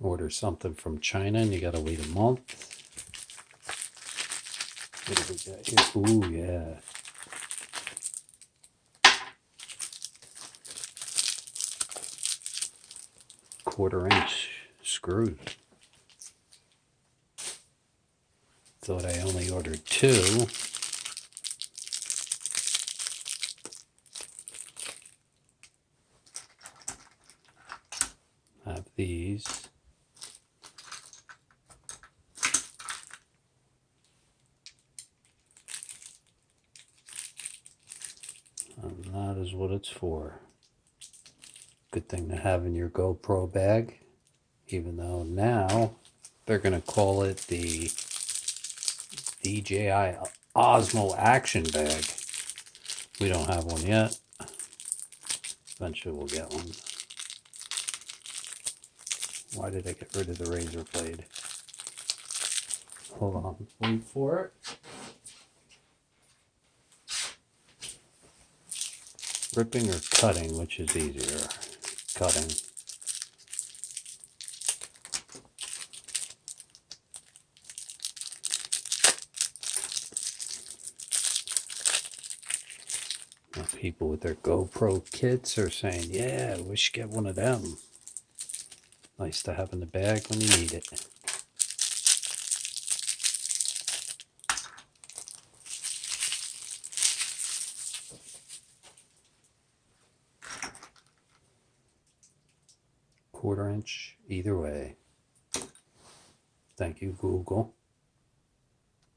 Order something from China and you gotta wait a month. What do we got here? Ooh, yeah. Quarter-inch screws. Thought I only ordered 2. Have these. And that is what it's for. Good thing to have in your GoPro bag, even though now they're going to call it the DJI Osmo Action Bag. We don't have one yet. Eventually we'll get one. Why did I get rid of the razor blade? Hold on, wait for it. Ripping or cutting, which is easier? Cutting. Now people with their GoPro kits are saying, yeah, we should get one of them. Nice to have in the bag when you need it. Quarter-inch either way. Thank you, Google.